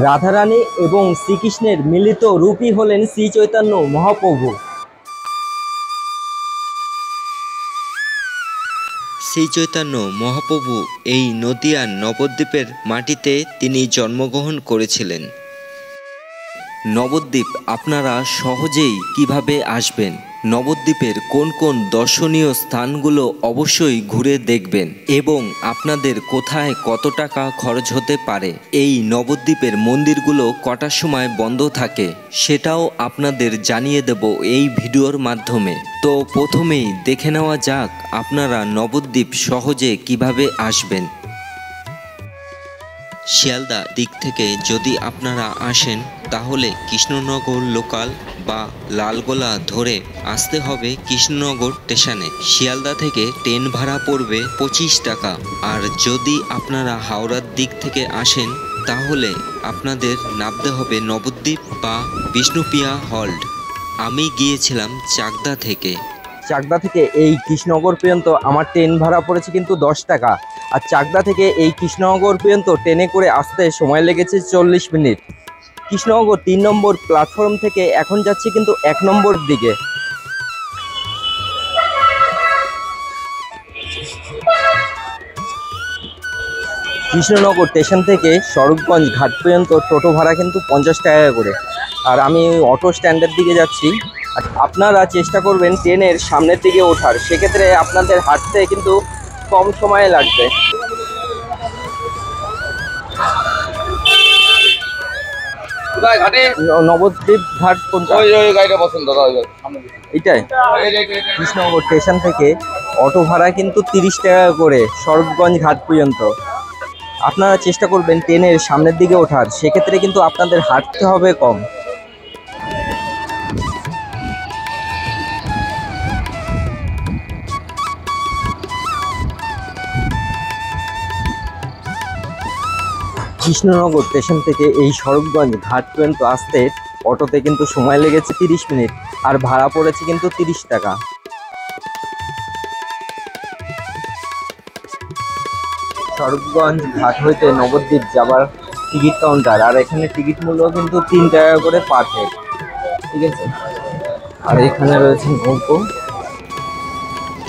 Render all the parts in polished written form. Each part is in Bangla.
রাধারানী এবং শ্রীকৃষ্ণের মিলিত রূপই হলেন শ্রী চৈতন্য মহাপ্রভু। শ্রী চৈতন্য মহাপ্রভু এই নদিয়ার নবদ্বীপের মাটিতে তিনি জন্মগ্রহণ করেছিলেন। নবদ্বীপ আপনারা সহজেই কিভাবে আসবেন, নবদ্বীপের কোন কোন দর্শনীয় স্থানগুলো অবশ্যই ঘুরে দেখবেন এবং আপনাদের কোথায় কত টাকা খরচ হতে পারে, এই নবদ্বীপের মন্দিরগুলো কটার সময় বন্ধ থাকে সেটাও আপনাদের জানিয়ে দেব এই ভিডিওর মাধ্যমে। তো প্রথমেই দেখে নেওয়া যাক আপনারা নবদ্বীপ সহজে কিভাবে আসবেন। শিয়ালদা দিক থেকে যদি আপনারা আসেন তাহলে কৃষ্ণনগর লোকাল বা লালগোলা ধরে আসতে হবে কৃষ্ণনগর স্টেশনে। শিয়ালদা থেকে ট্রেন ভাড়া পড়বে 25 টাকা। আর যদি আপনারা হাওড়ার দিক থেকে আসেন তাহলে আপনাদের নামতে হবে নবদ্বীপ বা বিষ্ণুপ্রিয়া হল্ট। আমি গিয়েছিলাম চাকদা থেকে। চাকদা থেকে এই কৃষ্ণনগর পর্যন্ত আমার ট্রেন ভাড়া পড়েছে কিন্তু 10 টাকা। আর চাকদা থেকে এই কৃষ্ণনগর পর্যন্ত ট্রেনে করে আসতে সময় লেগেছে 40 মিনিট। কৃষ্ণনগর 3 নম্বর প্ল্যাটফর্ম থেকে এখন যাচ্ছি কিন্তু 1 নম্বর দিকে। কৃষ্ণনগর স্টেশন থেকে স্বরূপগঞ্জ ঘাট পর্যন্ত টোটো ভাড়া কিন্তু 50 টাকা করে। আর আমি অটো স্ট্যান্ডের দিকে যাচ্ছি। আপনারা চেষ্টা করবেন ট্রেনের সামনের দিকে ওঠার, সেক্ষেত্রে আপনাদের হাঁটতে কিন্তু কম সময় লাগবে। নবদ্বীপ ঘাট কোনটা? এইটাই। কৃষ্ণনগর স্টেশন থেকে অটো ভাড়া কিন্তু 30 টাকা করে স্বরূপগঞ্জ ঘাট পর্যন্ত। আপনারা চেষ্টা করবেন ট্রেনের সামনের দিকে ওঠার, সেক্ষেত্রে কিন্তু আপনাদের হাঁটতে হবে কম। কৃষ্ণনগর স্টেশন থেকে এই স্বরূপগঞ্জ ঘাট পর্যন্ত আসতে অটোতে কিন্তু সময় লেগেছে 30 মিনিট আর ভাড়া পড়েছে কিন্তু 30 টাকা। স্বরূপগঞ্জ ঘাট হইতে নবদ্বীপ যাবার টিকিট কাউন্টার, আর এখানে টিকিট মূল্য কিন্তু 3 টাকা করে পার হেড, ঠিক আছে। আর এখানে রয়েছে নৌকো।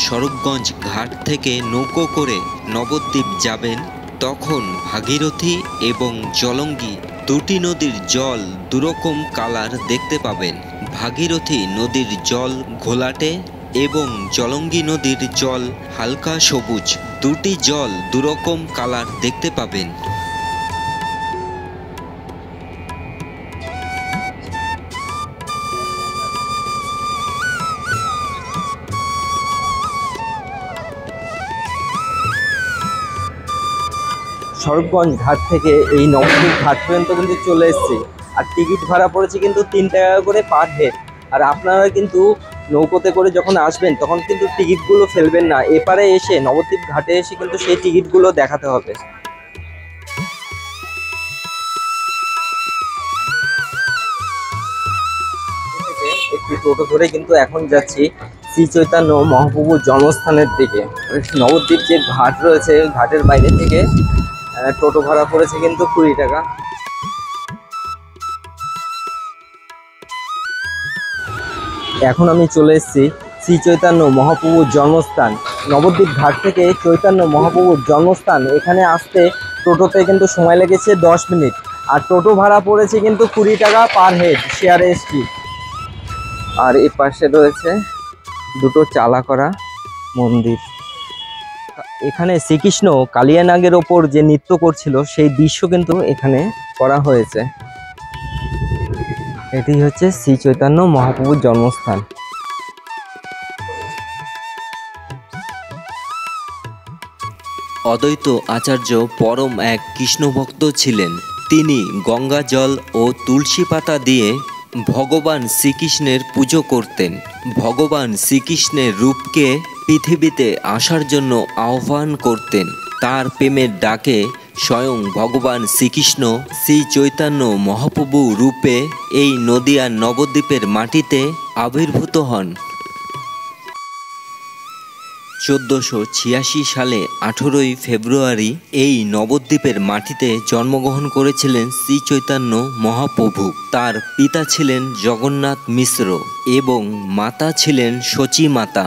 স্বরূপগঞ্জ ঘাট থেকে নৌকো করে নবদ্বীপ যাবেন, তখন ভাগীরথী এবং জলঙ্গি দুটি নদীর জল দুরকম কালার দেখতে পাবেন। ভাগীরথী নদীর জল ঘোলাটে এবং জলঙ্গি নদীর জল হালকা সবুজ। দুটি জল দুরকম কালার দেখতে পাবেন। স্বরূপগঞ্জ ঘাট থেকে এই নবদ্বীপ ঘাট পর্যন্ত কিন্তু চলে এসেছি। আর টিকিট ভাড়া পড়েছে কিন্তু 3 টাকা করে পার হেড। আর আপনারা কিন্তু নৌকোতে করে যখন আসবেন তখন কিন্তু টিকিটগুলো ফেলবেন না, এপারে এসে নবদ্বীপ ঘাটে এসে কিন্তু সেই টিকিটগুলো দেখাতে হবে। একটি টোটো ধরে কিন্তু এখন যাচ্ছি শ্রী চৈতন্য মহাপ্রভুর জন্মস্থানের দিকে। নবদ্বীপ যে ঘাট রয়েছে ঘাটের বাইরে থেকে টোটো ভাড়া পড়েছে কিন্তু 20 টাকা। এখন আমি চলে এসেছি শ্রী চৈতন্য মহাপ্রভুর জন্মস্থান। নবদ্বীপ ঘাট থেকে চৈতন্য মহাপ্রভুর জন্মস্থান এখানে আসতে টোটোতে কিন্তু সময় লেগেছে 10 মিনিট। আর টোটো ভাড়া পড়েছে কিন্তু 20 টাকা পার হেড শেয়ারে এসছি। আর এই পাশে রয়েছে দুটো চালা করা মন্দির। এখানে শ্রীকৃষ্ণ কালিয়ানাগের ওপর যে নৃত্য করছিল সেই দৃশ্য কিন্তু এখানে করা হয়েছে। এটি হচ্ছে শ্রী চৈতন্য মহাপ্রভুর জন্মস্থান। অদ্বৈত আচার্য পরম এক কৃষ্ণভক্ত ছিলেন। তিনি গঙ্গা জল ও তুলসী পাতা দিয়ে ভগবান শ্রীকৃষ্ণের পুজো করতেন। ভগবান শ্রীকৃষ্ণের রূপকে পৃথিবীতে আসার জন্য আহ্বান করতেন। তার প্রেমের ডাকে স্বয়ং ভগবান শ্রীকৃষ্ণ শ্রী চৈতন্য মহাপ্রভু রূপে এই নদিয়ার নবদ্বীপের মাটিতে আবির্ভূত হন। 1486 সালে 18ই ফেব্রুয়ারি এই নবদ্বীপের মাটিতে জন্মগ্রহণ করেছিলেন শ্রী চৈতন্য মহাপ্রভু। তার পিতা ছিলেন জগন্নাথ মিশ্র এবং মাতা ছিলেন শচী মাতা।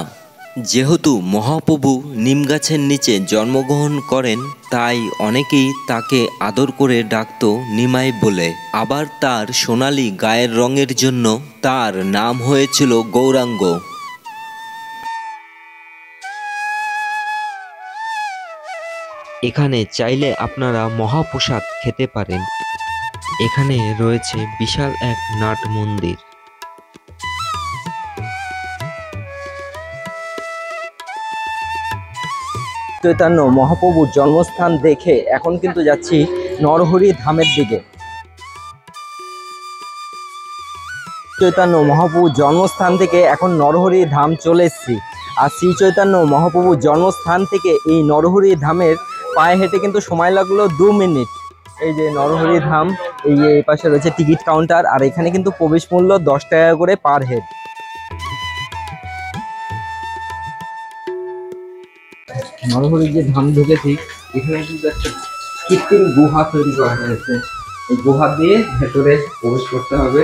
যেহেতু মহাপ্রভু নিমগাছের নিচে জন্মগ্রহণ করেন, তাই অনেকেই তাকে আদর করে ডাকত নিমাই বলে। আবার তার সোনালী গায়ের রঙের জন্য তার নাম হয়েছিল গৌরাঙ্গ। এখানে চাইলে আপনারা মহাপ্রসাদ খেতে পারেন। এখানে রয়েছে বিশাল এক নাট মন্দির। চৈতন্য মহাপ্রভুর জন্মস্থান দেখে এখন কিন্তু যাচ্ছি নরহরি ধামের দিকে। চৈতন্য মহাপ্রভুর জন্মস্থান থেকে এখন নরহরি ধাম চলে এসেছি। আর শ্রী চৈতন্য মহাপ্রভুর জন্মস্থান থেকে এই নরহরি ধামের পায়ে হেঁটে কিন্তু সময় লাগলো 2 মিনিট। এই যে নরহরি ধাম, এই পাশে রয়েছে টিকিট কাউন্টার, আর এখানে কিন্তু প্রবেশ মূল্য 10 টাকা করে পার হেড। নরহরি যে ধাম ঢুকেছি, এখানে কিন্তু একটা কৃত্রিম গুহা তৈরি করা হয়েছে। এই গুহা দিয়ে ভেতরে প্রবেশ করতে হবে।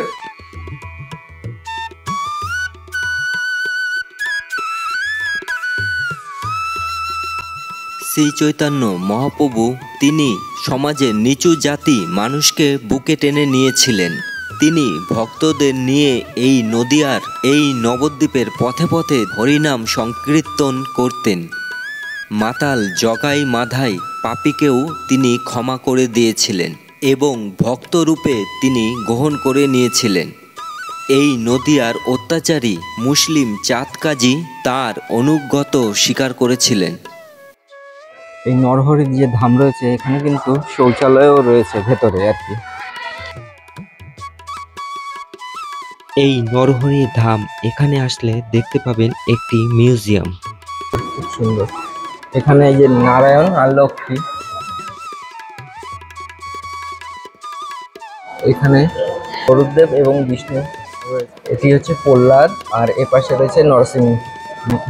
শ্রী চৈতন্য মহাপ্রভু তিনি সমাজের নিচু জাতি মানুষকে বুকে টেনে নিয়েছিলেন। তিনি ভক্তদের নিয়ে এই নদিয়ার এই নবদ্বীপের পথে পথে হরিনাম সংকীর্তন করতেন। মাতাল জগাই মাধাই পাপীকেও তিনি ক্ষমা করে দিয়েছিলেন এবং ভক্তরূপে তিনি গ্রহণ করে নিয়েছিলেন। এই নদিয়ার অত্যাচারী মুসলিম চাঁদ কাজী তার অনুগত স্বীকার করেছিলেন। এই নরহরির যে ধাম রয়েছে, এখানে কিন্তু শৌচালয়ও রয়েছে ভেতরে আর কি। এই নরহরি ধাম এখানে আসলে দেখতে পাবেন একটি মিউজিয়াম। খুব সুন্দর। এখানে এই যে নারায়ণ আর লক্ষ্মী, এখানে হরুদেব এবং বিষ্ণু, এটি হচ্ছে প্রহ্লাদ, আর এ পাশে রয়েছে নরসিংহ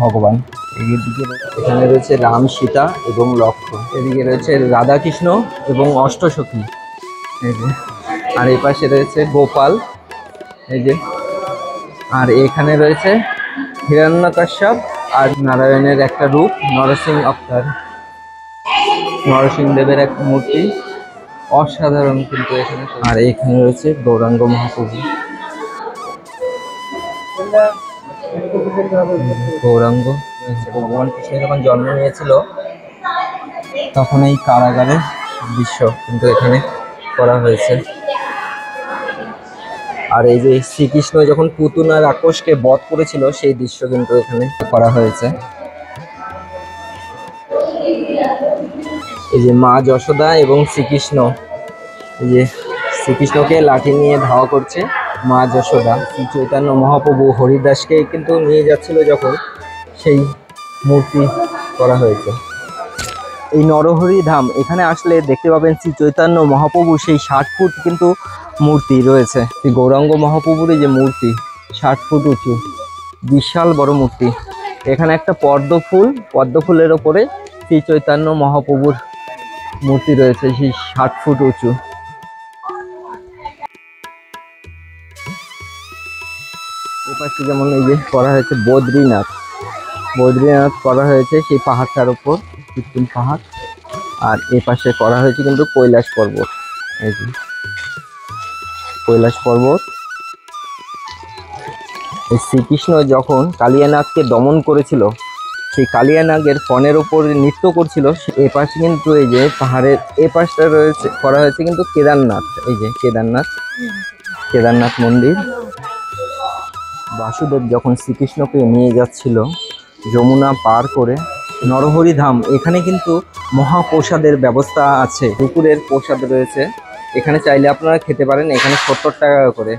ভগবান। এদিকে এখানে রয়েছে রাম, সীতা এবং লক্ষ্মণ। এদিকে রয়েছে রাধাকৃষ্ণ এবং অষ্টসখী, এই যে। আর এই পাশে রয়েছে গোপাল, এই যে। আর এখানে রয়েছে হিরণ্যকশ্যপ আর নারায়ণের একটা রূপ, নরসিংহ অবতার, নরসিংহদেবের এক মূর্তি, অসাধারণ কিন্তু এখানে। আর এখানে রয়েছে গৌরাঙ্গ মহাপ্রভু। গৌরাঙ্গ ভগবান কৃষ্ণ যখন জন্ম নিয়েছিল, তখন এই কারাগারের দৃশ্য কিন্তু এখানে করা হয়েছে। আর এই যে শ্রীকৃষ্ণ যখন পুতনা রাক্ষসকে বধ করেছিল, সেই দৃশ্য কিন্তু এখানে করা হয়েছে। এই যে মা যশোদা এবং শ্রীকৃষ্ণ, এই যে শ্রীকৃষ্ণকে লাঠি নিয়ে ধাওয়া করছে মা যশোদা। শ্রী চৈতন্য মহাপ্রভু হরিদাসকে কিন্তু নিয়ে যাচ্ছিল যখন, সেই মূর্তি করা হয়েছে। এই নরহরি ধাম এখানে আসলে দেখতে পাবেন শ্রী চৈতন্য মহাপ্রভু সেই 60 ফুট কিন্তু মূর্তি রয়েছে। এই গৌরাঙ্গ মহাপ্রভুর এই যে মূর্তি 60 ফুট উঁচু, বিশাল বড় মূর্তি। এখানে একটা পদ্ম ফুলের ওপরে শ্রী চৈতন্য মহাপ্রভুর মূর্তি রয়েছে, সেই 60 ফুট উঁচু। এপাশে যেমন এই যে করা হয়েছে বদ্রীনাথ করা হয়েছে সেই পাহাড়টার উপর, কৃত্রিম পাহাড়। আর এ পাশে করা হয়েছে কিন্তু কৈলাস পর্বত, এই যে কৈলাস পর্বত। এই শ্রীকৃষ্ণ যখন কালিয়ানাগকে দমন করেছিল, সেই কালিয়ানাগের ফণের ওপর নৃত্য করছিল। এ পাশে কিন্তু এই যে পাহাড়ের এ পাশটা রয়েছে, করা হয়েছে কিন্তু কেদারনাথ, এই যে কেদারনাথ মন্দির। বাসুদেব যখন শ্রীকৃষ্ণকে নিয়ে যাচ্ছিল যমুনা পার করে, নরহরি ধাম এখানে কিন্তু মহাপ্রসাদের ব্যবস্থা আছে। দুপুরের প্রসাদ রয়েছে, এখানে চাইলে আপনারা খেতে পারেন। এখানে 70 টাকা করে।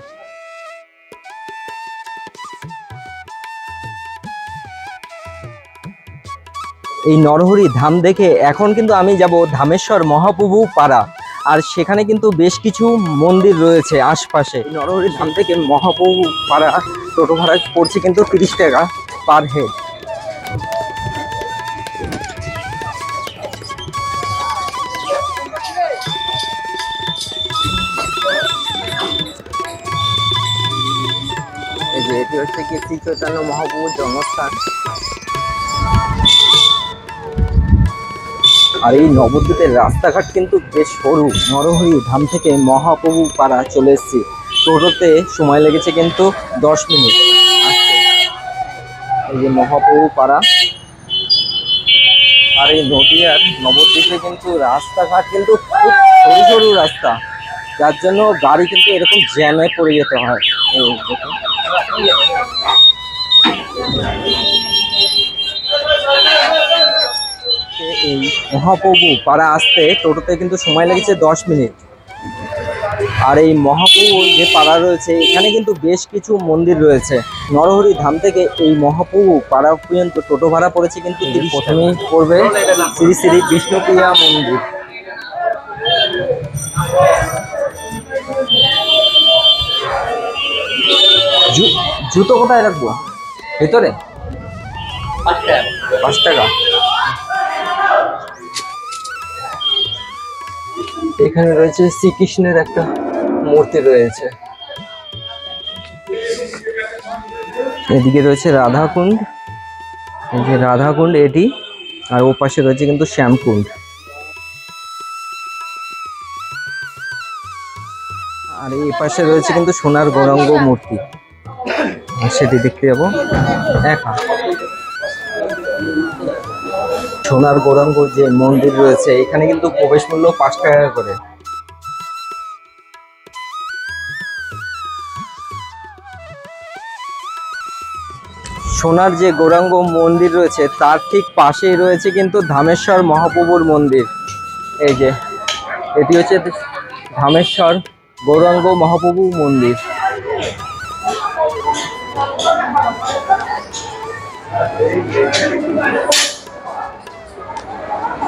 এই নরহরি ধাম দেখে এখন কিন্তু আমি যাব ধামেশ্বর মহাপ্রভু পাড়া। আর সেখানে কিন্তু বেশ কিছু মন্দির রয়েছে আশপাশে। নরহরি ধাম থেকে মহাপ্রভু পাড়া টোটো ভাড়া পড়ছে কিন্তু 30 টাকা পার হেড। এটি হচ্ছে কি শ্রী চৈতন্য মহাপ্রভুর জন্মস্থান। আর এই নবদ্বীপের রাস্তাঘাট কিন্তু বেশ সরু। নরহরি ধাম থেকে মহাপ্রভু পাড়া চলে এসেছি, টোটোতে সময় লেগেছে কিন্তু 10 মিনিট আসতে। এই যে মহাপ্রভু পাড়া। আর এই নদীয়ার নবদ্বীপে কিন্তু রাস্তাঘাট কিন্তু খুব সরু সরু রাস্তা, যার জন্য গাড়ি কিন্তু এরকম জ্যামে পড়ে যেতে হয়। এই দেখুন, এই মহাপ্রভু পাড়া আসতে টোটোতে কিন্তু সময় লেগেছে 10 মিনিট। আর এই মহাপ্রভু যে পাড়া রয়েছে এখানে কিন্তু বেশ কিছু মন্দির রয়েছে। নরহরি ধাম থেকে এই মহাপ্রভু পাড়া পর্যন্ত টোটো ভাড়া পড়েছে কিন্তু প্রথমেই পড়বে শ্রী শ্রী বিষ্ণুপ্রিয়া মন্দির। জুতো কোথায় রাখবো? ভেতরে 5 টাকা। এখানে রয়েছে শ্রীকৃষ্ণের একটা মূর্তি রয়েছে। এদিকে রয়েছে রাধাকুণ্ড, এই যে রাধাকুণ্ড এটি, আর ও পাশে রয়েছে কিন্তু শ্যামকুণ্ড। আর এই পাশে রয়েছে কিন্তু সোনার গৌরাঙ্গ মূর্তি, সেটি দেখতে যাবো একা। সোনার গৌরাঙ্গ যে মন্দির রয়েছে এখানে কিন্তু প্রবেশ মূল্য 5 টাকা করে। সোনার যে গৌরাঙ্গ মন্দির রয়েছে তার ঠিক পাশেই রয়েছে কিন্তু ধামেশ্বর মহাপ্রভুর মন্দির। এই যে এটি হচ্ছে ধামেশ্বর গৌরাঙ্গ মহাপ্রভু মন্দির।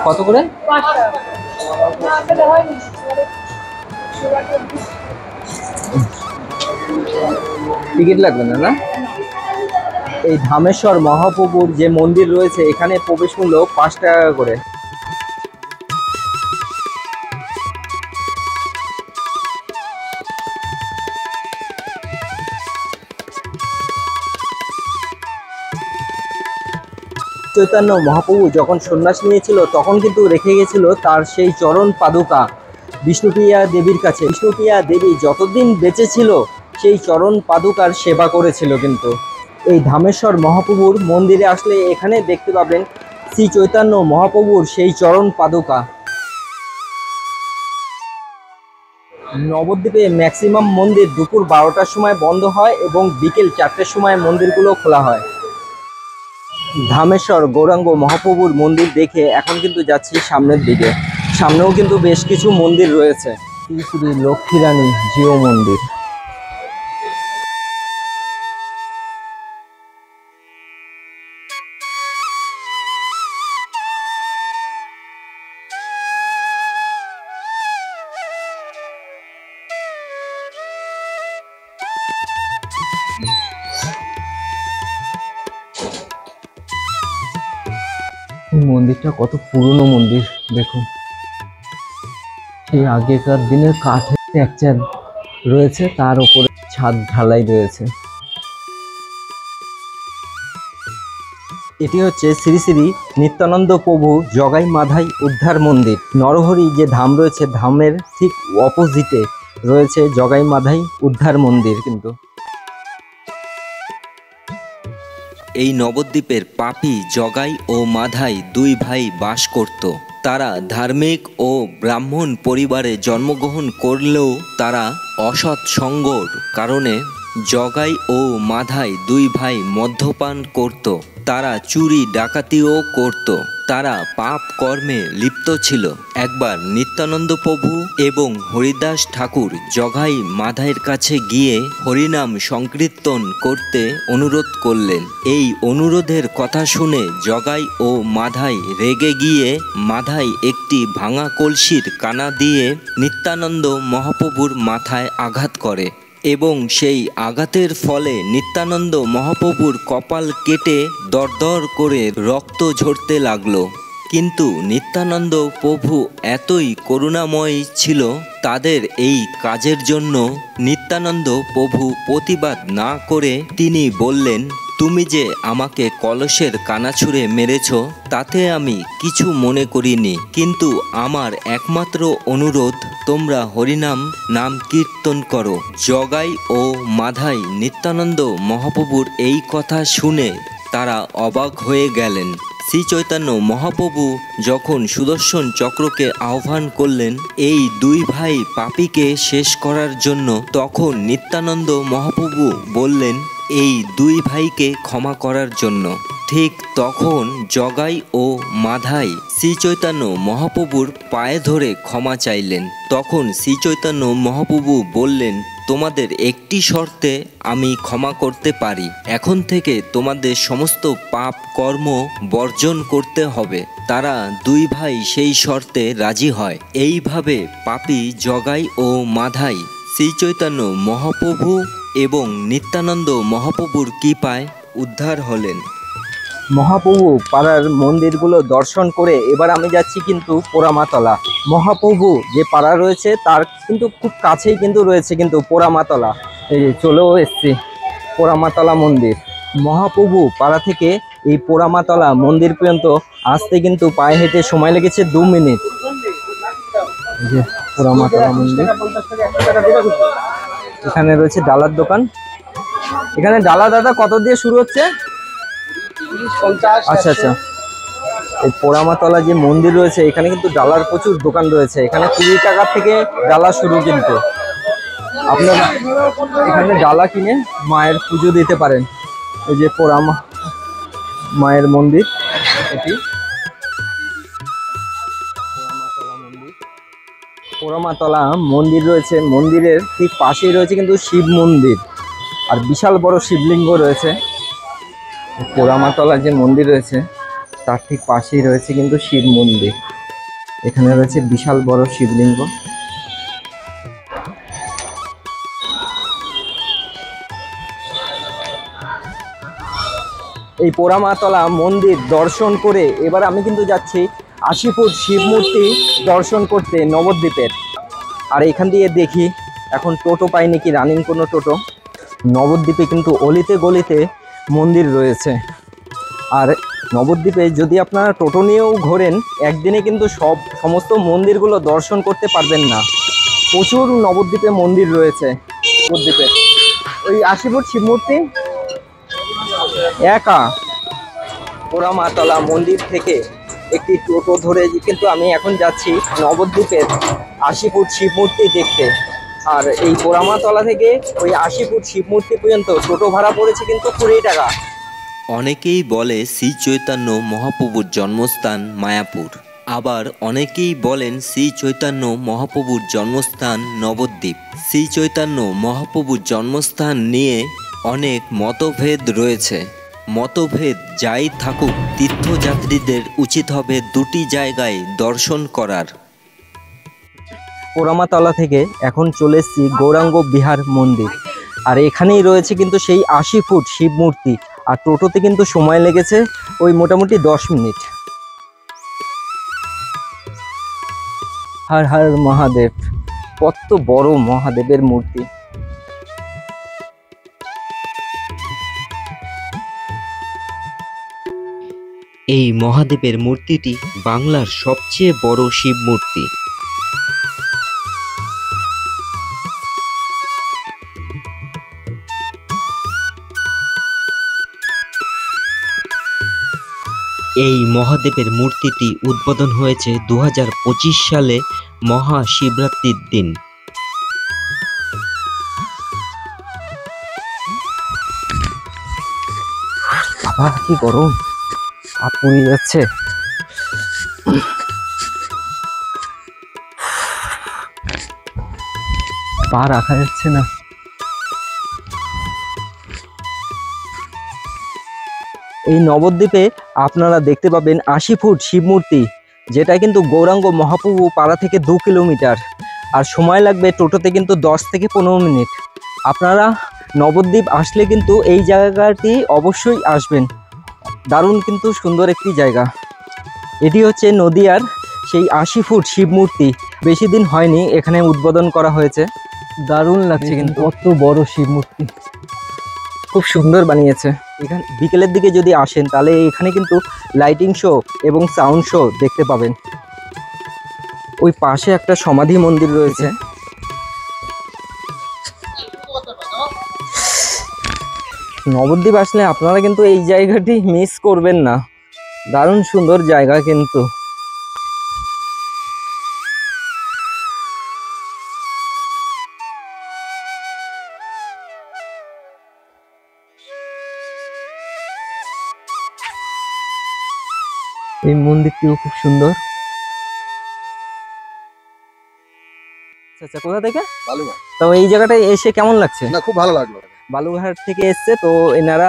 কত করে? টিকিট লাগবে না? না, এই ধামেশ্বর মহাপ্রভুর যে মন্দির রয়েছে এখানে প্রবেশ মূল্য 5 টাকা করে। চৈতন্য মহাপ্রভু যখন সন্ন্যাস নিয়েছিল তখন কিন্তু রেখে গেছিল তার সেই চরণ পাদুকা বিষ্ণুপ্রিয়া দেবীর কাছে। বিষ্ণুপ্রিয়া দেবী যতদিন বেঁচে ছিল সেই চরণ পাদুকার সেবা করেছিল। কিন্তু এই ধামেশ্বর মহাপ্রভুর মন্দিরে আসলে এখানে দেখতে পাবেন শ্রী চৈতন্য মহাপ্রভুর সেই চরণ পাদুকা। নবদ্বীপে ম্যাক্সিমাম মন্দির দুপুর 12টার সময় বন্ধ হয় এবং বিকেল 4টের সময় মন্দিরগুলো খোলা হয়। ধামেশ্বর গৌরাঙ্গ মহাপ্রভুর মন্দির দেখে এখন কিন্তু যাচ্ছি সামনের দিকে। সামনেও কিন্তু বেশ কিছু মন্দির রয়েছে। শ্রী শ্রী লক্ষ্মী রানী জিও মন্দির। মন্দিরটা কত পুরনো মন্দির দেখুন। সেই আগেকার দিনের কাঠের স্ট্রাকচার রয়েছে, তার উপরে ছাদ ঢালাই রয়েছে। এটি হচ্ছে শ্রী শ্রী নিত্যানন্দ প্রভু জগাই মাধাই উদ্ধার মন্দির। নরহরি যে ধাম রয়েছে ধামের ঠিক অপোজিটে রয়েছে জগাই মাধাই উদ্ধার মন্দির। কিন্তু এই নবদ্বীপের পাপী জগাই ও মাধাই 2 ভাই বাস করত। তারা ধার্মিক ও ব্রাহ্মণ পরিবারে জন্মগ্রহণ করলেও তারা অসৎ সঙ্গর কারণে জগাই ও মাধাই 2 ভাই মদ্যপান করত। তারা চুরি ডাকাতিও করত। তারা পাপ কর্মে লিপ্ত ছিল। একবার নিত্যানন্দ প্রভু এবং হরিদাস ঠাকুর জগাই মাধাইয়ের কাছে গিয়ে হরিনাম সংকীর্তন করতে অনুরোধ করলেন। এই অনুরোধের কথা শুনে জগাই ও মাধাই রেগে গিয়ে মাধাই একটি ভাঙা কলসির কানা দিয়ে নিত্যানন্দ মহাপ্রভুর মাথায় আঘাত করে এবং সেই আঘাতের ফলে নিত্যানন্দ মহাপ্রভুর কপাল কেটে দরদর করে রক্ত ঝরতে লাগলো। কিন্তু নিত্যানন্দ প্রভু এতই করুণাময় ছিল, তাদের এই কাজের জন্য নিত্যানন্দ প্রভু প্রতিবাদ না করে তিনি বললেন, তুমি যে আমাকে কলসের কানাছুঁড়ে মেরেছ তাতে আমি কিছু মনে করিনি, কিন্তু আমার একমাত্র অনুরোধ তোমরা হরিনাম নাম কীর্তন করো। জগাই ও মাধাই নিত্যানন্দ মহাপ্রভুর এই কথা শুনে তারা অবাক হয়ে গেলেন। শ্রী চৈতন্য মহাপ্রভু যখন সুদর্শন চক্রকে আহ্বান করলেন এই দুই ভাই পাপীকে শেষ করার জন্য, তখন নিত্যানন্দ মহাপ্রভু বললেন এই দুই ভাইকে ক্ষমা করার জন্য। ঠিক তখন জগাই ও মাধাই শ্রী চৈতন্য মহাপ্রভুর পায়ে ধরে ক্ষমা চাইলেন। তখন শ্রী চৈতন্য মহাপ্রভু বললেন, তোমাদের একটি শর্তে আমি ক্ষমা করতে পারি, এখন থেকে তোমাদের সমস্ত পাপ কর্ম বর্জন করতে হবে। তারা দুই ভাই সেই শর্তে রাজি হয়। এইভাবে পাপী জগাই ও মাধাই শ্রী চৈতন্য মহাপ্রভু এবং নিত্যানন্দ মহাপ্রভুর কৃপায় উদ্ধার হলেন। মহাপ্রভু পাড়ার মন্দিরগুলো দর্শন করে এবার আমি যাচ্ছি কিন্তু পোড়ামাতলা। মহাপ্রভু যে পাড়া রয়েছে তার কিন্তু খুব কাছেই কিন্তু রয়েছে কিন্তু পোড়ামাতলা। এই যে চলেও এসছি পোড়ামাতলা মন্দির। মহাপ্রভু পাড়া থেকে এই পোড়ামাতলা মন্দির পর্যন্ত আসতে কিন্তু পায়ে হেঁটে সময় লেগেছে 2 মিনিট। এই যে পোড়ামাতলা মন্দির, এখানে রয়েছে ডালার দোকান। এখানে ডালা দাদা কত দিয়ে শুরু হচ্ছে? আচ্ছা আচ্ছা। এই পোড়ামাতলা যে মন্দির রয়েছে এখানে কিন্তু ডালার প্রচুর দোকান রয়েছে। এখানে 20 টাকা থেকে ডালা শুরু, কিন্তু আপনারা এখানে ডালা কিনে মায়ের পুজো দিতে পারেন। এই যে মায়ের মন্দির, এটি পোড়ামাতলা মন্দির। পোড়ামাতলা মন্দির রয়েছে, মন্দিরের ঠিক পাশেই রয়েছে কিন্তু শিব মন্দির, আর বিশাল বড় শিবলিঙ্গ রয়েছে। পোড়ামাতলা যে মন্দির রয়েছে তার ঠিক পাশেই রয়েছে কিন্তু শিব মন্দির। এখানে রয়েছে বিশাল বড় শিবলিঙ্গ। এই পোড়ামাতলা মন্দির দর্শন করে এবার আমি কিন্তু যাচ্ছি 80 ফুট শিব মূর্তি দর্শন করতে নবদ্বীপের। আর এখান দিয়ে দেখি এখন টোটো পাই নাকি, রানিং কোনো টোটো। নবদ্বীপে কিন্তু অলিতে গলিতে মন্দির রয়েছে। আর নবদ্বীপে যদি আপনারা টোটো নিয়েও ঘোরেন একদিনে কিন্তু সমস্ত মন্দিরগুলো দর্শন করতে পারবেন না। প্রচুর নবদ্বীপে মন্দির রয়েছে। নবদ্বীপে ওই 80 ফুট শিব মূর্তি একা পোড়ামাতলা মন্দির থেকে একটি টোটো ধরে কিন্তু আমি এখন যাচ্ছি নবদ্বীপের 80 ফুট শিব মূর্তি দেখতে। আর এই পোড়ামাতলা থেকে ওই 80 ফুট শিব মূর্তি পর্যন্ত টোটো ভাড়া পড়েছে কিন্তু 20 টাকা। অনেকেই বলে শ্রী চৈতন্য মহাপ্রভুর জন্মস্থান মায়াপুর, আবার অনেকেই বলেন শ্রী চৈতন্য মহাপ্রভুর জন্মস্থান নবদ্বীপ। শ্রী চৈতন্য মহাপ্রভুর জন্মস্থান নিয়ে অনেক মতভেদ রয়েছে। মতভেদ যাই থাকুক, তীর্থযাত্রীদের উচিত হবে দুটি জায়গায় দর্শন করার। পোড়ামাতলা থেকে এখন চলে এসেছি গৌরাঙ্গ বিহার মন্দির। আর এখানেই রয়েছে কিন্তু সেই 80 ফুট শিব মূর্তি। আর টোটোতে কিন্তু সময় লেগেছে ওই মোটামুটি 10 মিনিট। হর হর মহাদেব, কত বড় মহাদেবের মূর্তি। এই মহাদেবের মূর্তিটি বাংলার সবচেয়ে বড় শিব মূর্তি। এই মহাদেবের মূর্তিটি উদ্বোধন হয়েছে 2025 সালে মহাশিবরাত্রির দিন। বাবা কি গরম, হাত পুড়ে যাচ্ছে। পা রাখা যাচ্ছে না। এই নবদ্বীপে আপনারা দেখতে পাবেন 80 ফুট শিব মূর্তি, যেটা কিন্তু গৌরাঙ্গ মহাপ্রভু পাড়া থেকে 2 কিলোমিটার। আর সময় লাগবে টোটোতে কিন্তু 10 থেকে 15 মিনিট। আপনারা নবদ্বীপ আসলে কিন্তু এই জায়গাটি অবশ্যই আসবেন। দারুণ কিন্তু সুন্দর একটি জায়গা। এটি হচ্ছে নদিয়ার সেই 80 ফুট শিব মূর্তি। বেশি দিন হয়নি এখানে উদ্বোধন করা হয়েছে। দারুণ লাগছে কিন্তু, কত বড় শিব মূর্তি, খুব সুন্দর বানিয়েছে। এখানে বিকেলের দিকে যদি আসেন তাহলে এখানে কিন্তু লাইটিং শো এবং সাউন্ড শো দেখতে পাবেন। ওই পাশে একটা সমাধি মন্দির রয়েছে। নবদ্বীপ আসলে আপনারা কিন্তু এই জায়গাটি মিস করবেন না, দারুণ সুন্দর জায়গা কিন্তু। এই মন্দিরটিও খুব সুন্দর। আচ্ছা, কোথা থেকে? বালুঘাট। তো এই জায়গাটায় এসে কেমন লাগছে? না, খুব ভালো লাগলো। বালুঘাট থেকে এসছে তো এনারা।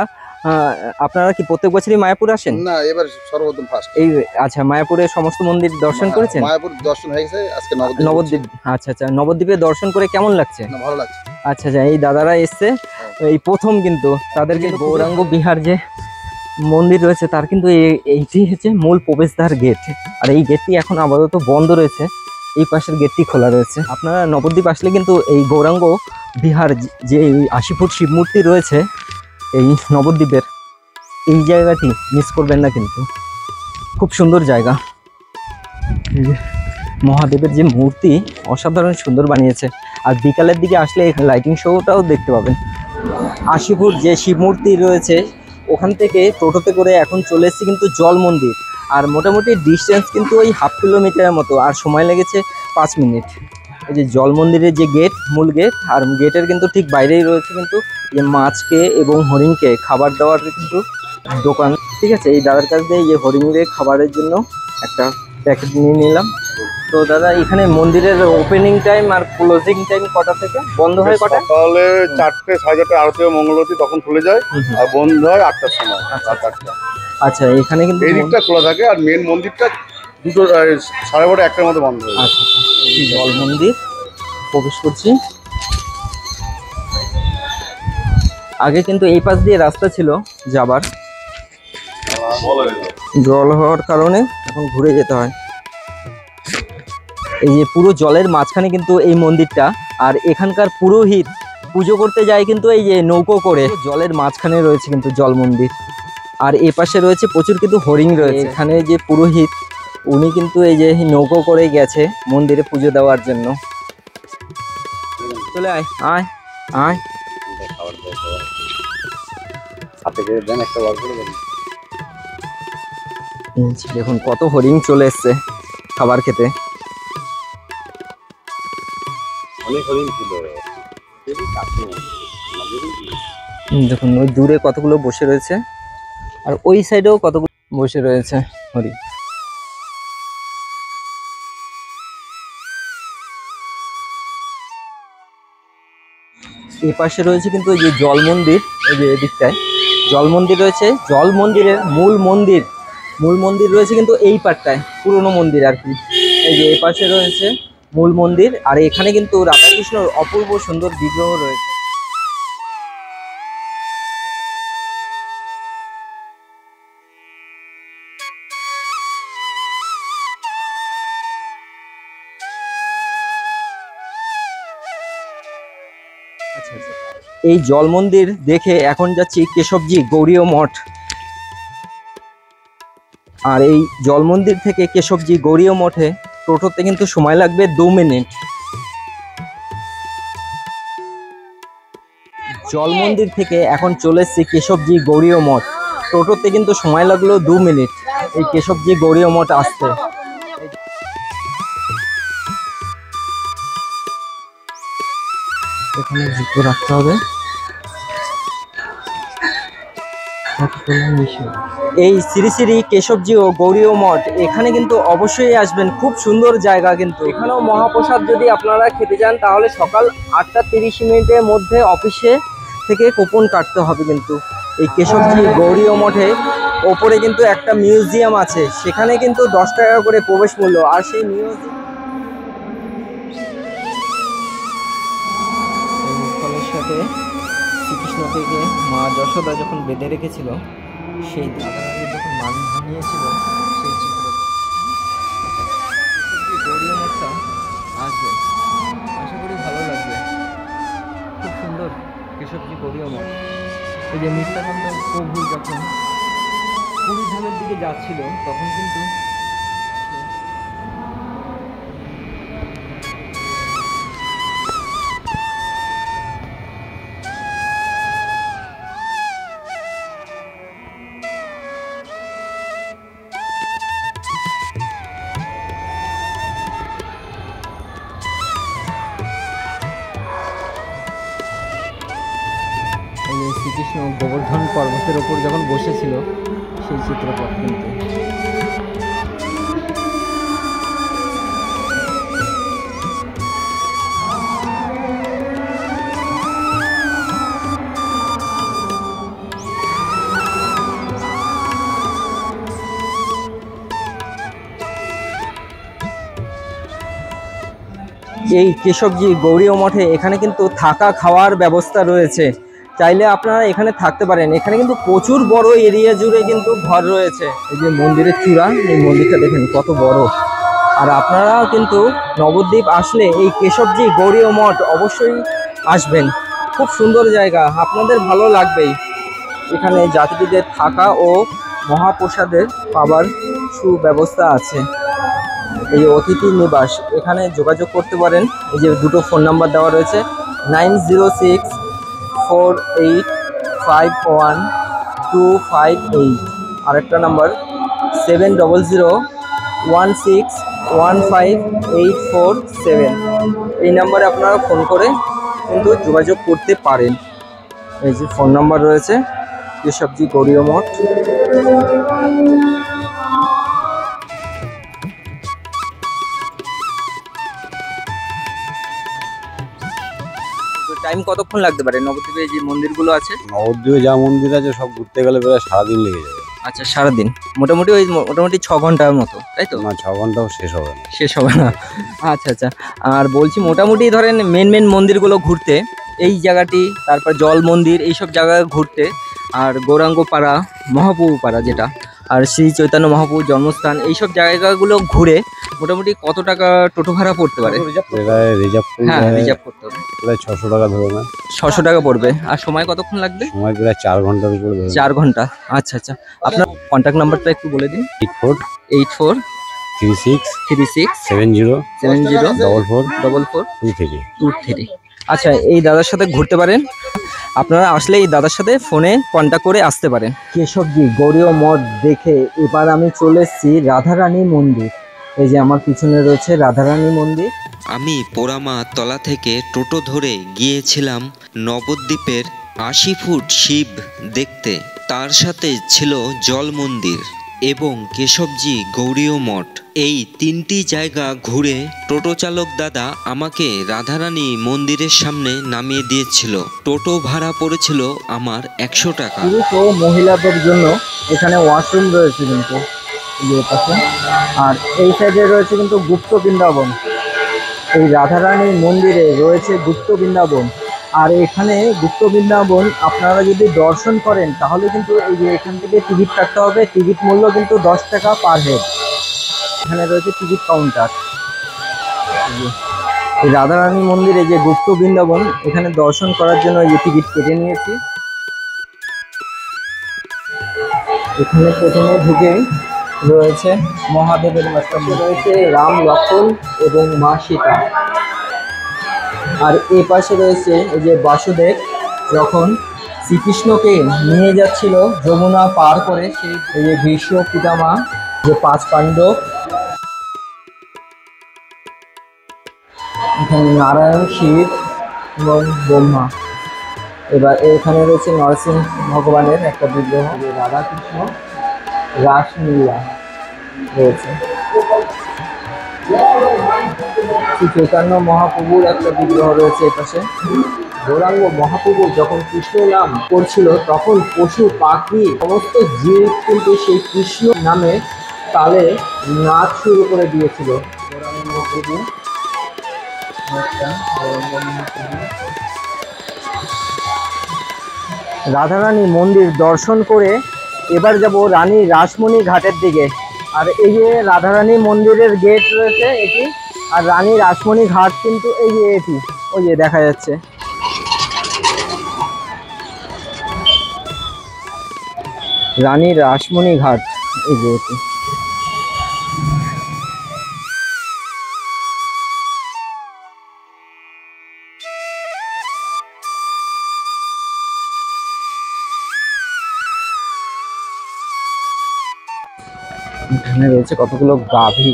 আপনারা কি প্রত্যেক বছরই মায়াপুর আসেন? না, এবার সর্বপ্রথম ফার্স্ট। এই আচ্ছা, মায়াপুরে সমস্ত মন্দির দর্শন করেছেন? মায়াপুর দর্শন হয়ে গেছে, আজকে নবদ্বীপ। আচ্ছা আচ্ছা, নবদ্বীপে দর্শন করে কেমন লাগছে? না, ভালো লাগছে। আচ্ছা আচ্ছা, এই দাদারা এসছে এই প্রথম, কিন্তু তাদেরকে গৌরাঙ্গ বিহার যে মন্দির রয়েছে তার কিন্তু এইটি হচ্ছে মূল প্রবেশদ্বার গেট। আর এই গেটটি এখন আপাতত বন্ধ রয়েছে, এই পাশের গেটটি খোলা রয়েছে। আপনারা নবদ্বীপ আসলে কিন্তু এই গৌরাঙ্গ বিহার যে 80 ফুট শিব মূর্তি রয়েছে এই নবদ্বীপের, এই জায়গাটি মিস করবেন না কিন্তু, খুব সুন্দর জায়গা। মহাদেবের যে মূর্তি অসাধারণ সুন্দর বানিয়েছে। আর বিকালের দিকে আসলে লাইটিং শোটাও দেখতে পাবেন। 80 ফুট যে শিব মূর্তি রয়েছে ওখান থেকে টোটোতে করে এখন চলে এসেছি কিন্তু জল মন্দির। আর মোটামুটি ডিস্টেন্স কিন্তু ওই হাফ কিলোমিটারের মতো, আর সময় লেগেছে 5 মিনিট। এই যে জল মন্দিরের যে গেট, মূল গেট, আর গেটের কিন্তু ঠিক বাইরেই রয়েছে কিন্তু যে মাছকে এবং হরিণকে খাবার দেওয়ার কিন্তু দোকান। ঠিক আছে, এই দাদার কাছ দিয়ে এই হরিণের খাবারের জন্য একটা প্যাকেট নিয়ে নিলাম। তো দাদা, এখানে মন্দিরের ওপেনিং টাইম আর ক্লোজিং টাইম কটা থেকে বন্ধ হয়? কটা? সকালে 4টে, 4:30 আরতি ও মঙ্গলারতি তখন খুলে যায়, আর বন্ধ হয় 8টার সময়, রাত 8টা। আচ্ছা, এখানে কিন্তু এই দিকটা খোলা থাকে, আর মেন মন্দিরটা 2:30 1টার মধ্যে বন্ধ হয়ে যায়। আচ্ছা, এই জল মন্দির প্রবেশ করছি। আগে কিন্তু এই পাশ দিয়ে রাস্তা ছিল যাবার, জল হওয়ার কারণে এখন ঘুরে যেতে হয়। এই যে পুরো জলের মাঝখানে কিন্তু এই মন্দিরটা, আর এখানকার পুরোহিত পুজো করতে যায় কিন্তু এই যে নৌকো করে, জলের মাঝখানে রয়েছে কিন্তু জল মন্দির। আর এ পাশে রয়েছে প্রচুর কিন্তু হরিণ রয়েছে। এখানে যে পুরোহিত উনি কিন্তু এই যে নৌকো করে গেছে মন্দিরে পুজো দেওয়ার জন্য। চলে আয় আয় আয়, দেখুন কত হরিণ চলে এসছে খাবার খেতে। দেখুন ওই দূরে কতগুলো বসে রয়েছে, আর ওই সাইডেও কতগুলো বসে রয়েছে হরিণ। এই পাশে রয়েছে কিন্তু এই যে জল মন্দির, এই যে এদিকটায় জল মন্দির রয়েছে। জল মন্দিরের মূল মন্দির রয়েছে কিন্তু এই পাটটায়, পুরনো মন্দির আর কি। এই যে এই পাশে রয়েছে মূল মন্দির, আর এখানে কিন্তু রাধাকৃষ্ণর অপূর্ব সুন্দর বিগ্রহ রয়েছে। এই জল মন্দির দেখে এখন যাচ্ছি কেশবজি গৌরীয় মঠ। আর এই জল মন্দির থেকে কেশবজি গৌরীয় মঠে টোটোতে কিন্তু সময় লাগবে 2 মিনিট। জল মন্দির থেকে এখন চলে এসেছি কেশবজি গৌরীয় মঠ, টোটোতে কিন্তু সময় লাগলো 2 মিনিট এই কেশবজি গৌরীয় মঠ আসতে। এখানে জুতো রাখতে হবে। এই শ্রী শ্রী কেশবজি ও গৌরীয় মঠ, এখানে কিন্তু অবশ্যই আসবেন, খুব সুন্দর জায়গা। কিন্তু এখানেও মহাপ্রসাদ যদি আপনারা খেতে যান তাহলে সকাল 8:30 মধ্যে অফিসে থেকে কুপন কাটতে হবে। কিন্তু এই কেশবজি গৌরীয় মঠে ওপরে কিন্তু একটা মিউজিয়াম আছে, সেখানে কিন্তু 10 টাকা করে প্রবেশ মূল্য। আর সেই মিউজিয়ামের সাথে শ্রীকৃষ্ণকে মা যশোদা যখন বেঁধে রেখেছিল, সেই দাদারা যখন মান ভাঙিয়েছিল সেই চিত্র। আসবেন, আশা করি ভালো লাগবে। খুব সুন্দর কেশবজি গৌরীয় মঠ। এই যে নিত্যানন্দ প্রভু যখন পুরী ধামের দিকে যাচ্ছিল তখন কিন্তু এই যে শ্রীকৃষ্ণ গোবর্ধন পর্বতের ওপর যখন বসেছিল সেই চিত্রপট কিন্তু। এই কেশবজি গৌরীয় মঠে এখানে কিন্তু থাকা খাওয়ার ব্যবস্থা রয়েছে, চাইলে আপনারা এখানে থাকতে পারেন। এখানে কিন্তু প্রচুর বড় এরিয়া জুড়ে কিন্তু ঘর রয়েছে। এই যে মন্দিরের চূড়া, এই মন্দিরটা দেখেন কত বড়। আর আপনারা কিন্তু নবদ্বীপ আসলে এই কেশবজি গৌরীয় মঠ অবশ্যই আসবেন, খুব সুন্দর জায়গা, আপনাদের ভালো লাগবেই। এখানে যাত্রীদের থাকা ও মহাপ্রসাদের পাবার সুব্যবস্থা আছে। এই যে অতিথি নিবাস, এখানে যোগাযোগ করতে পারেন। এই যে দুটো ফোন নাম্বার দেওয়া রয়েছে, 9064851258, আরেকটা নাম্বার 7001615847। এই নাম্বারে আপনারা ফোন করে কিন্তু যোগাযোগ করতে পারেন। এই যে ফোন নাম্বার রয়েছে কেশবজি গৌরীয় মঠ। টাইম কতক্ষণ লাগতে পারে নবদ্বীপে যে মন্দিরগুলো আছে? নবদ্বীপে যা মন্দির আছে সব ঘুরতে গেলে প্রায় সারাদিন লেগে যাবে। আচ্ছা, সারাদিন মোটামুটি মোটামুটি 6 ঘন্টার মতো, তাই তো? আমার 6 ঘন্টাও শেষ হবে না। শেষ হবে না। আচ্ছা আচ্ছা। আর বলছি মোটামুটি ধরেন মেন মন্দিরগুলো ঘুরতে, এই জায়গাটি, তারপর জল মন্দির, এইসব জায়গায় ঘুরতে, আর গৌরাঙ্গপাড়া, মহাপ্রভুপাড়া যেটা, আর শ্রী চৈতন্য মহাপ্রভুর জন্মস্থান, এইসব জায়গাগুলো ঘুরে মোটামুটি কত টাকা টোটো ভাড়া পড়তে পারে? প্রায় রিজার্ভ হ্যাঁ, করলে রিজার্ভ করতে হবে। প্রায় 600 টাকা ধরে না, 600 টাকা পড়বে। আর সময় কতক্ষণ লাগবে? সময় প্রায় 4 ঘন্টার উপরে ধরে। 4 ঘন্টা। আচ্ছা আচ্ছা। আপনার কন্ট্যাক্ট নাম্বারটা একটু বলে দিন। 843670444423। আচ্ছা, এই দাদার সাথে ঘুরতে পারেন, আপনারা আসলে এই দাদার সাথে ফোনে কন্ট্যাক্ট করে আসতে পারেন। কেশবজি গৌরীয় মঠ দেখে এবার আমি চলে এসেছি রাধারানী মন্দির। এই যে আমার পিছনে রয়েছে রাধারানী মন্দির। আমি পোড়ামা তলা থেকে টোটো ধরে গিয়েছিলাম নবদ্বীপের 80 ফুট শিব দেখতে। তার সাথে ছিল জল মন্দির এবং কেশবজি গৌরীয় মঠ। এই 3টি জায়গা ঘুরে টোটো চালক দাদা আমাকে রাধারানী মন্দিরের সামনে নামিয়ে দিয়েছিল। টোটো ভাড়া পড়েছিল আমার 100 টাকা। পুরুষ ও মহিলাদের জন্য এখানে ওয়াশরুম রয়েছে কিন্তু এই পাশে। আর এই সাইডে রয়েছে কিন্তু গুপ্ত বৃন্দাবন। এই রাধারানী মন্দিরে রয়েছে গুপ্ত বৃন্দাবন। আর এখানে গুপ্ত বৃন্দাবন আপনারা যদি দর্শন করেন তাহলে কিন্তু এই যে এখান থেকে টিকিট কাটতে হবে। টিকিট মূল্য কিন্তু 10 টাকা পার হেড। এখানে রয়েছে টিকিট কাউন্টার। এই রাধারানী মন্দিরে যে গুপ্ত বৃন্দাবন, এখানে দর্শন করার জন্য এই যে টিকিট কেটে নিয়েছি। এখানে প্রথমে ঢুকে রয়েছে মহাদেবের মস্তকে রয়েছে রাম, লক্ষ্মণ এবং মা সীতা। আর এ পাশে রয়েছে এই যে বাসুদেব যখন শ্রীকৃষ্ণকে নিয়ে যাচ্ছিল যমুনা পার করে, সেই এই যে ভীষ্ম পিতামহ, যে 5 পাণ্ডব, এখানে নারায়ণ, শিব এবং ব্রহ্মা। এবার এখানে রয়েছে নরসিংহ ভগবানের একটা বিগ্রহ, রাধা কৃষ্ণ রাসলীলা রয়েছে। শ্রী চৈতন্য মহাপ্রভুর একটা বিগ্রহ রয়েছে এপাশে। গৌরাঙ্গ মহাপ্রভু যখন কৃষ্ণ নাম করছিল তখন পশু পাখি সমস্ত জীব কিন্তু সেই কৃষ্ণ নামে তালে নাচ শুরু করে দিয়েছিল। গৌরাঙ্গ মহাপ্রভু, রাধারানী মন্দির দর্শন করে এবার যাব রানী রাসমণি ঘাটের দিকে। আর এই যে রাধারানী মন্দিরের গেট রয়েছে, এটি আর রানী রাসমণি ঘাট কিন্তু এই যে এটি, ওই যে দেখা যাচ্ছে। রানী রাসমণি ঘাট এই যে এটি। এখানে রয়েছে কতগুলো গাভী।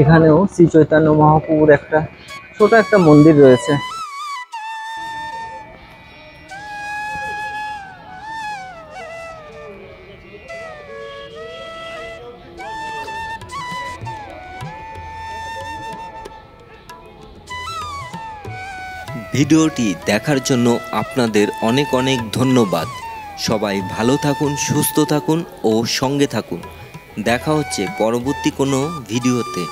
এখানেও শ্রী চৈতন্য মহাপ্রভুর একটা ছোট একটা মন্দির রয়েছে। ভিডিওটি দেখার জন্য আপনাদের অনেক অনেক ধন্যবাদ। সবাই ভালো থাকুন, সুস্থ থাকুন ও সঙ্গে থাকুন। দেখা হচ্ছে পরবর্তী কোনো ভিডিওতে।